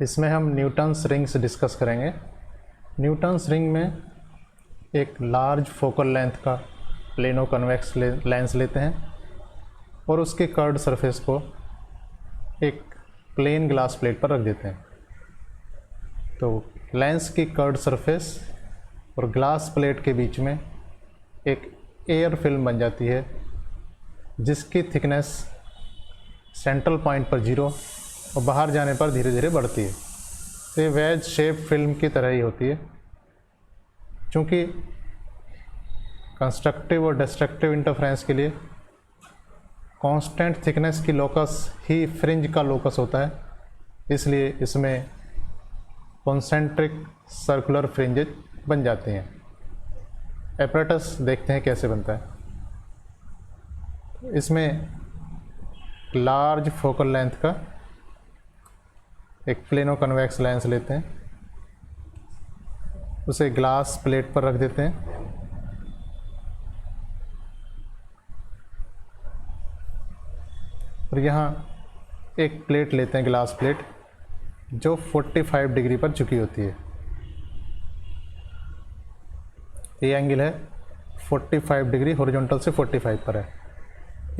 इसमें हम Newton's rings discuss करेंगे। न्यूटन्स रिंग में एक लार्ज फोकल लेंथ का प्लेनो कन्वेक्स लेंस लेते हैं और उसके कर्व्ड सरफेस को एक प्लेन ग्लास प्लेट पर रख देते हैं। तो लेंस की कर्व्ड सरफेस और ग्लास प्लेट के बीच में एक एयर फिल्म बन जाती है जिसकी थिकनेस सेंट्रल पॉइंट पर 0 और बाहर जाने पर धीरे धीरे बढ़ती है। तो ये वेज शेप फिल्म की तरह ही होती है। चूँकि कंस्ट्रक्टिव और डिस्ट्रक्टिव इंटरफेरेंस के लिए कांस्टेंट थिकनेस की लोकस ही फ्रिंज का लोकस होता है, इसलिए इसमें कॉन्सेंट्रिक सर्कुलर फ्रिंजेज बन जाती हैं। एपरेटस देखते हैं कैसे बनता है। इसमें लार्ज फोकल लेंथ का एक प्लेनो कन्वेक्स लेंस लेते हैं, उसे ग्लास प्लेट पर रख देते हैं। और यहाँ एक प्लेट लेते हैं, ग्लास प्लेट, जो 45 डिग्री पर झुकी होती है। ये एंगल है 45 डिग्री, हॉरिजॉन्टल से 45 पर है।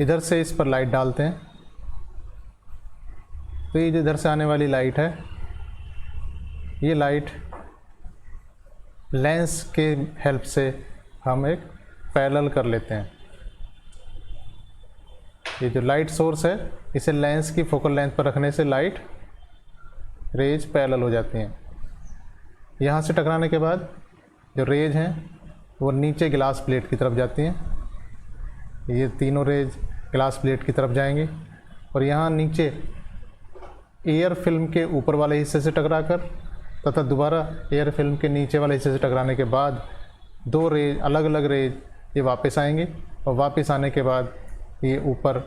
इधर से इस पर लाइट डालते हैं, तो ये जो इधर से आने वाली लाइट है, ये लाइट लेंस के हेल्प से हम एक पैरेलल कर लेते हैं। ये जो लाइट सोर्स है, इसे लेंस की फोकल लेंथ पर रखने से लाइट रेज पैरेलल हो जाती हैं। यहाँ से टकराने के बाद जो रेज हैं वो नीचे ग्लास प्लेट की तरफ जाती हैं। ये तीनों रेज ग्लास प्लेट की तरफ जाएंगी और यहाँ नीचे एयर फिल्म के ऊपर वाले हिस्से से टकराकर तथा दोबारा एयर फिल्म के नीचे वाले हिस्से से टकराने के बाद दो रेज, अलग अलग रेज, ये वापस आएंगे और वापस आने के बाद ये ऊपर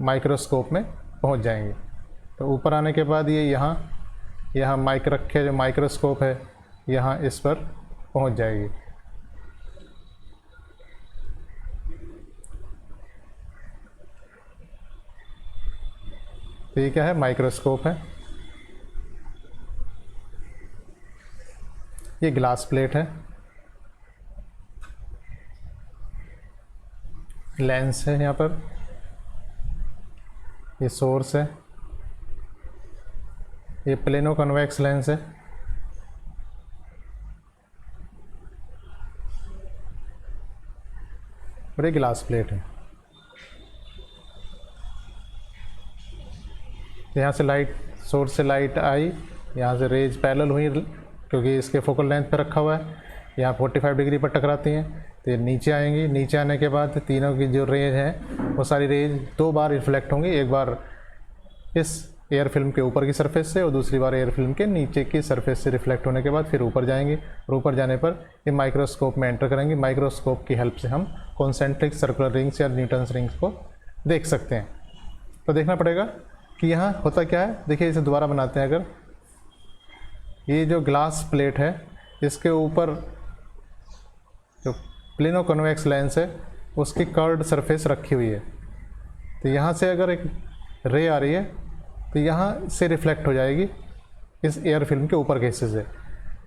माइक्रोस्कोप में पहुंच जाएंगे। तो ऊपर आने के बाद ये यहाँ माइक रखे जो माइक्रोस्कोप है, यहाँ इस पर पहुंच जाएगी। तो ये क्या है? माइक्रोस्कोप है। ये ग्लास प्लेट है, लेंस है यहाँ पर, ये सोर्स है, ये प्लेनो कन्वेक्स लेंस है। और ये ग्लास प्लेट है। यहाँ से लाइट, सोर्स से लाइट आई, यहाँ से रेज पैरेलल हुई क्योंकि इसके फोकल लेंथ पर रखा हुआ है। यहाँ 45 डिग्री पर टकराती हैं, तो ये नीचे आएंगी। नीचे आने के बाद तीनों की जो रेज हैं वो सारी रेज दो बार रिफ्लेक्ट होंगी, एक बार इस एयर फिल्म के ऊपर की सरफेस से और दूसरी बार एयर फिल्म के नीचे की सरफेस से रिफ्लेक्ट होने के बाद फिर ऊपर जाएंगे और ऊपर जाने पर ये माइक्रोस्कोप में एंटर करेंगे। माइक्रोस्कोप की हेल्प से हम कॉन्सेंट्रिक सर्कुलर रिंग्स या न्यूटन्स रिंग्स को देख सकते हैं। तो देखना पड़ेगा कि यहाँ होता क्या है। देखिए, इसे दोबारा बनाते हैं। अगर ये जो ग्लास प्लेट है, इसके ऊपर जो प्लेनो कन्वेक्स लेंस है उसकी कर्व्ड सरफेस रखी हुई है, तो यहाँ से अगर एक रे आ रही है तो यहाँ से रिफ्लेक्ट हो जाएगी इस एयर फिल्म के ऊपर के हिस्से से।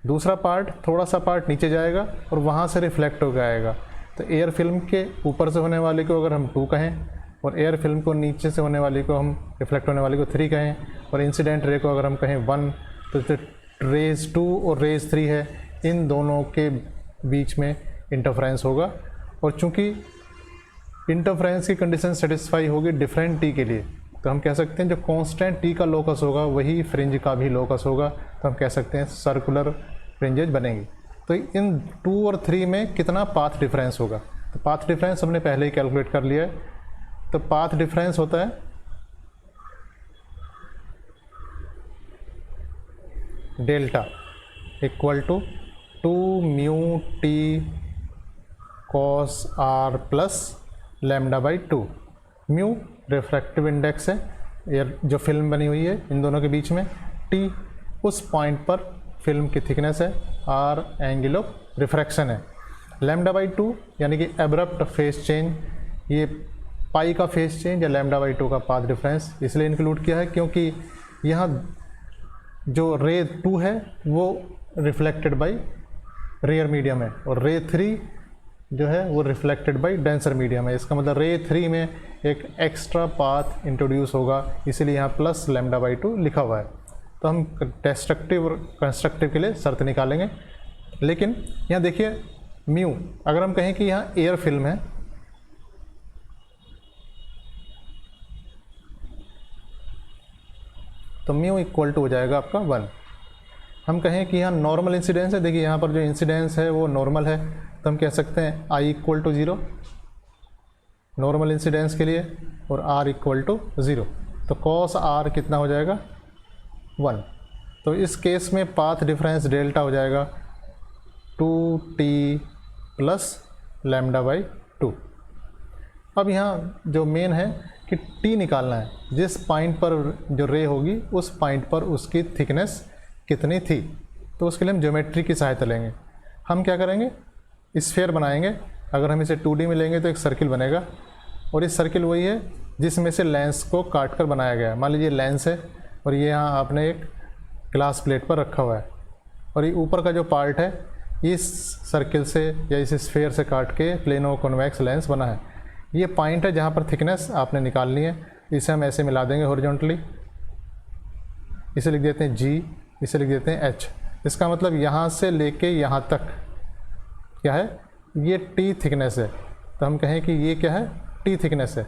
दूसरा पार्ट, थोड़ा सा पार्ट नीचे जाएगा और वहाँ से रिफ्लेक्ट हो जाएगा। तो एयर फिल्म के ऊपर से होने वाले को अगर हम 2 कहें और एयर फिल्म को नीचे से होने वाली को हम, रिफ्लेक्ट होने वाली को 3 कहें और इंसिडेंट रे को अगर हम कहें 1, तो रेज 2 और रेज 3 है, इन दोनों के बीच में इंटरफ्रेंस होगा। और चूंकि इंटरफ्रेंस की कंडीशन सेटिस्फाई होगी डिफरेंट टी के लिए, तो हम कह सकते हैं जो कांस्टेंट टी का लोकस होगा वही फ्रिंज का भी लोकस होगा। तो हम कह सकते हैं सर्कुलर फ्रिंजेज बनेंगी। तो इन 2 और 3 में कितना पाथ डिफरेंस होगा? तो पाथ डिफरेंस हमने पहले ही कैलकुलेट कर लिया है। तो पाथ डिफरेंस होता है delta equal to 2 mu T cos R plus λ/2। Mu refractive index है, एयर जो फिल्म बनी हुई है इन दोनों के बीच में, टी उस पॉइंट पर फिल्म की थिकनेस है, आर एंगल ऑफ रिफ्रैक्शन है, λ/2 यानी कि एब्रप्ट फेस चेंज। ये पाई का फेस चेंज या λ/2 का पाथ डिफरेंस इसलिए इंक्लूड किया है क्योंकि यहाँ जो रे 2 है वो रिफ्लेक्टेड बाय रेयर मीडियम है, और रे 3 जो है वो रिफ्लेक्टेड बाय डेंसर मीडियम है। इसका मतलब रे 3 में एक एक्स्ट्रा पाथ इंट्रोड्यूस होगा, इसीलिए यहाँ प्लस λ/2 लिखा हुआ है। तो हम डिस्ट्रक्टिव और कंस्ट्रक्टिव के लिए शर्त निकालेंगे। लेकिन यहाँ देखिए म्यू, अगर हम कहें कि यहाँ एयर फिल्म है, तो म्यू इक्वल टू हो जाएगा आपका 1। हम कहें कि यहाँ नॉर्मल इंसिडेंस है, देखिए यहाँ पर जो इंसिडेंस है वो नॉर्मल है, तो हम कह सकते हैं I equal to 0 normal incidence के लिए, और R इक्वल टू 0। तो cos R कितना हो जाएगा 1। तो इस केस में पाथ डिफरेंस डेल्टा हो जाएगा 2t प्लस λ/2। अब यहाँ जो मेन है कि t निकालना है, जिस पॉइंट पर जो रे होगी उस पॉइंट पर उसकी थिकनेस कितनी थी। तो उसके लिए हम ज्योमेट्री की सहायता लेंगे। हम क्या करेंगे, स्फीयर बनाएंगे। अगर हम इसे 2D में लेंगे तो एक सर्किल बनेगा, और इस सर्किल वही है जिसमें से लेंस को काट कर बनाया गया है। मान लीजिए लेंस है, और ये यहाँ आपने एक ग्लास प्लेट पर रखा हुआ है, और ये ऊपर का जो पार्ट है इस सर्किल से या इस स्फीयर से काट के प्लेनो कॉन्वेक्स लेंस बना है। ये पॉइंट है जहाँ पर थिकनेस आपने निकालनी है। इसे हम ऐसे मिला देंगे हॉरिजॉन्टली, इसे लिख देते हैं G, इसे लिख देते हैं H। इसका मतलब यहाँ से लेके यहाँ तक क्या है, ये T थिकनेस है। तो हम कहें कि ये क्या है, T थिकनेस है।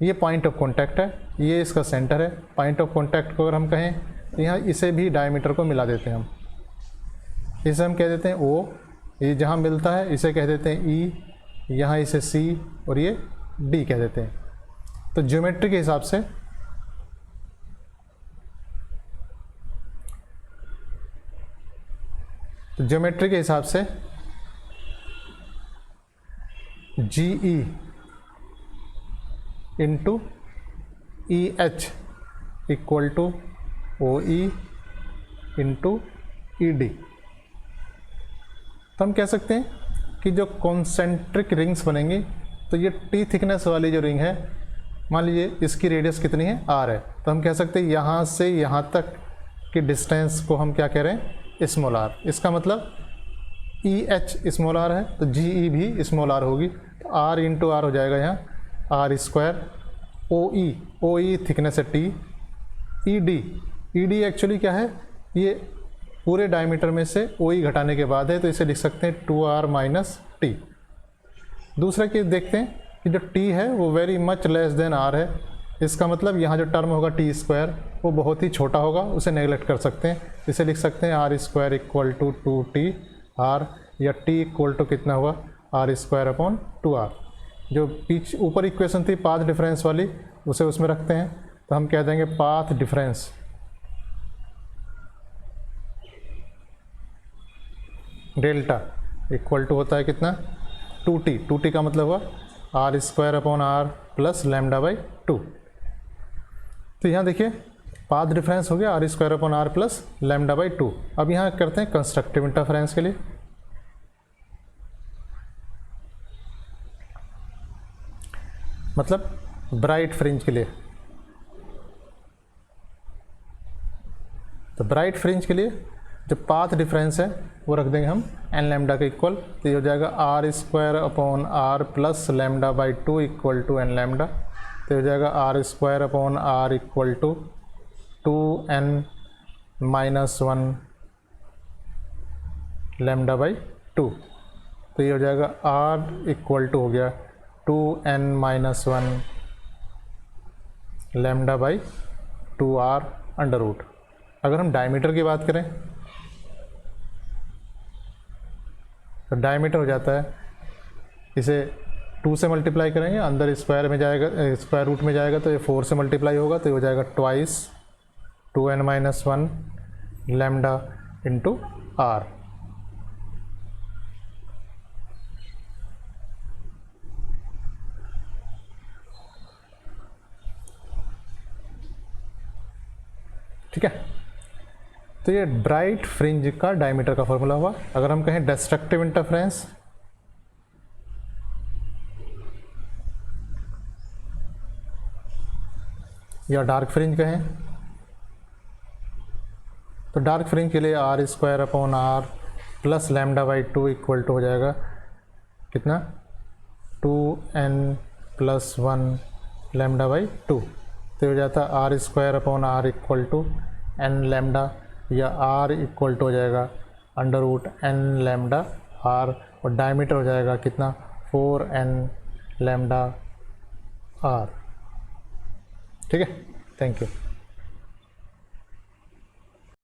ये पॉइंट ऑफ कॉन्टैक्ट है, ये इसका सेंटर है। पॉइंट ऑफ कॉन्टैक्ट को अगर हम कहें तो यहाँ इसे भी डायमीटर को मिला देते हैं हम। इसे हम कह देते हैं O, ये जहाँ मिलता है इसे कह देते हैं E, यहाँ इसे C और ये D कह देते हैं। तो ज्योमेट्री के हिसाब से GE into EH equal to OE into ED। तो हम कह सकते हैं कि जो कॉन्सेंट्रिक रिंग्स बनेंगी, तो ये T थिकनेस वाली जो रिंग है, मान लीजिए इसकी रेडियस कितनी है, R है, तो हम कह सकते हैं यहाँ से यहाँ तक की डिस्टेंस को हम क्या कह रहे हैं, स्मॉल r। इसका मतलब EH स्मॉल r है तो GE भी स्मॉल r होगी। तो R इंटू R हो जाएगा यहाँ R²। OE थिकनेस है T। ED एक्चुअली क्या है, ये पूरे डायमीटर में से OE घटाने के बाद है, तो इसे लिख सकते हैं 2R माइनस T। दूसरा केस देखते हैं कि जो T है वो very much less than R है। इसका मतलब यहाँ जो टर्म होगा T² वो बहुत ही छोटा होगा, उसे नेगलेक्ट कर सकते हैं। इसे लिख सकते हैं R² equal to 2T R, या T इक्वल टू कितना हुआ, R² अपॉन 2R। जो ऊपर इक्वेशन थी पाथ डिफरेंस वाली, उसे उसमें रखते हैं, तो हम कह देंगे path difference delta equal to होता है कितना, 2T का मतलब हुआ R² अपॉन R प्लस λ/2। तो यहाँ देखिए पाथ डिफरेंस हो गया R² अपॉन R प्लस λ/2। अब यहाँ करते हैं कंस्ट्रक्टिव इंटरफेरेंस के लिए। मतलब ब्राइट फ्रिंज के लिए। तो ब्राइट फ्रिंज के लिए जो पाथ डिफरेंस है वो रख देंगे हम n लैम्डा के इक्वल। तो ये हो जाएगा R² upon R plus λ/2 equal to n lambda. तो हो जाएगा R² upon R equal to 2n minus 1 λ/2। तो ये हो जाएगा R इक्वल टू हो गया 2n minus 1 λ/2R under root. अगर हम डायमीटर की बात करें तो डायमीटर हो जाता है, इसे 2 से मल्टीप्लाई करेंगे, अंदर स्क्वायर में जाएगा, स्क्वायर रूट में जाएगा तो ये 4 से मल्टीप्लाई होगा, तो ये हो जाएगा twice 2n minus 1 lambda into R। ठीक है, तो ये ब्राइट फ्रिंज का डायमीटर का फॉर्मूला हुआ। अगर हम कहें डिस्ट्रक्टिव इंटरफेरेंस, या डार्क फ्रिंज कहें, तो डार्क फ्रिंज के लिए R square upon R plus lambda by 2 equal to हो जाएगा कितना 2n+1 लैम्डा बाई 2। तो हो जाता है R square upon R equal to n lambda, या r इक्वल टू हो जाएगा √n लैम्डा r, और डायमीटर हो जाएगा कितना 4n लैम्डा r। ठीक है, थैंक यू।